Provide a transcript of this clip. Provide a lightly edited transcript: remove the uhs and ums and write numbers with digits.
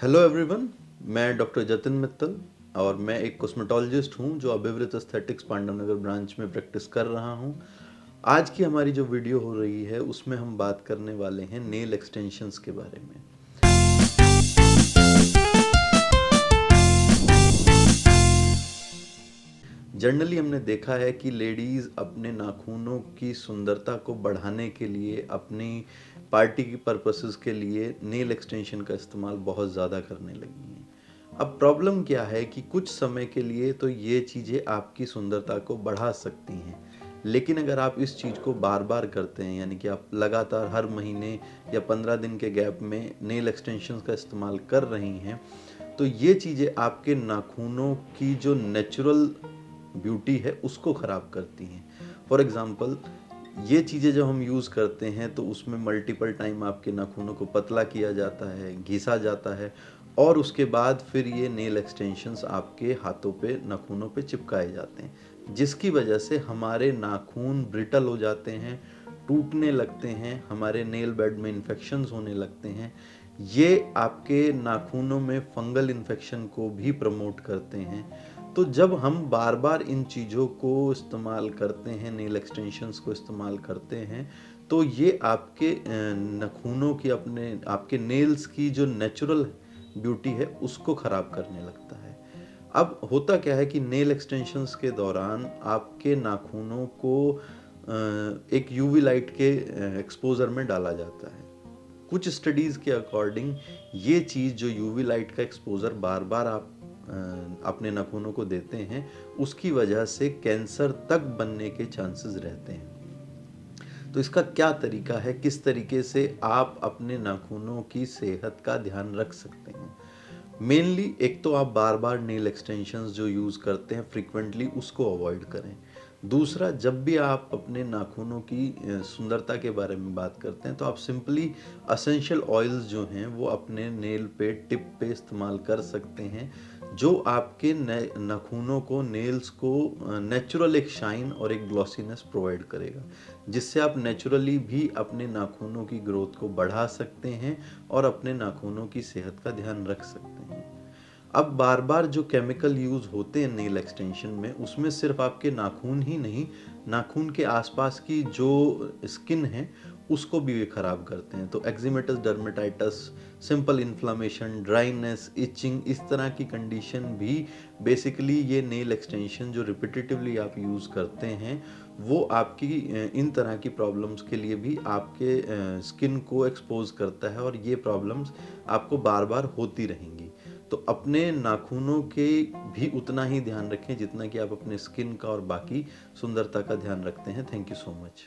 Hello everyone, मैं doctor Jatin Mittal और मैं एक कॉस्मेटोलॉजिस्ट हूं जो अभिवृत एस्थेटिक्स पांडवनगर ब्रांच में प्रैक्टिस कर रहा हूं। आज की हमारी जो वीडियो हो रही है उसमें हम बात करने वाले हैं नेल एक्सटेंशंस के बारे में। जनरली हमने देखा है कि लेडीज़ अपने नाखूनों की सुंदरता को बढ़ाने के लिए, अपनी पार्टी की पर्पसेस के लिए नेल एक्सटेंशन का इस्तेमाल बहुत ज़्यादा करने लगी हैं। अब प्रॉब्लम क्या है कि कुछ समय के लिए तो ये चीज़ें आपकी सुंदरता को बढ़ा सकती हैं, लेकिन अगर आप इस चीज़ को बार बार करते हैं, यानी कि आप लगातार हर महीने या 15 दिन के गैप में नेल एक्सटेंशंस का इस्तेमाल कर रही हैं, तो ये चीज़ें आपके नाखूनों की जो नेचुरल ब्यूटी है उसको ख़राब करती हैं। फॉर एग्ज़ाम्पल, ये चीज़ें जब हम यूज़ करते हैं तो उसमें मल्टीपल टाइम आपके नाखूनों को पतला किया जाता है, घिसा जाता है और उसके बाद फिर ये नेल एक्सटेंशंस आपके हाथों पे, नाखूनों पे चिपकाए जाते हैं, जिसकी वजह से हमारे नाखून ब्रिटल हो जाते हैं, टूटने लगते हैं, हमारे नेल बेड में इन्फेक्शंस होने लगते हैं। ये आपके नाखूनों में फंगल इन्फेक्शन को भी प्रमोट करते हैं। तो जब हम बार बार इन चीज़ों को इस्तेमाल करते हैं, नेल एक्सटेंशंस को इस्तेमाल करते हैं, तो ये आपके नाखूनों की, आपके नेल्स की जो नेचुरल ब्यूटी है उसको ख़राब करने लगता है। अब होता क्या है कि नेल एक्सटेंशंस के दौरान आपके नाखूनों को एक यूवी लाइट के एक्सपोजर में डाला जाता है। कुछ स्टडीज़ के अकॉर्डिंग ये चीज़, जो यूवी लाइट का एक्सपोजर बार बार आप अपने नाखूनों को देते हैं, उसकी वजह से कैंसर तक बनने के चांसेस रहते हैं। तो इसका क्या तरीका है, किस तरीके से आप अपने नाखूनों की सेहत का ध्यान रख सकते हैं? मेनली एक तो आप बार बार नेल एक्सटेंशंस जो यूज़ करते हैं फ्रीक्वेंटली, उसको अवॉइड करें। दूसरा, जब भी आप अपने नाखूनों की सुंदरता के बारे में बात करते हैं तो आप सिंपली असेंशियल ऑयल्स जो हैं वो अपने नेल पे, टिप पे इस्तेमाल कर सकते हैं, जो आपके नाखूनों को, नेल्स को नेचुरल एक शाइन और एक ग्लॉसीनेस प्रोवाइड करेगा, जिससे आप नेचुरली भी अपने नाखूनों की ग्रोथ को बढ़ा सकते हैं और अपने नाखूनों की सेहत का ध्यान रख सकते हैं। अब बार बार जो केमिकल यूज़ होते हैं नेल एक्सटेंशन में, उसमें सिर्फ आपके नाखून ही नहीं, नाखून के आसपास की जो स्किन है उसको भी वे ख़राब करते हैं। तो eczematous dermatitis, simple inflammation, dryness, itching, इस तरह की कंडीशन भी बेसिकली ये नेल एक्सटेंशन जो रिपीटेटिवली आप यूज़ करते हैं, वो आपकी इन तरह की प्रॉब्लम्स के लिए भी आपके स्किन को एक्सपोज करता है और ये प्रॉब्लम्स आपको बार बार होती रहेंगी। तो अपने नाखूनों के भी उतना ही ध्यान रखें जितना कि आप अपने स्किन का और बाकी सुंदरता का ध्यान रखते हैं। Thank you so much.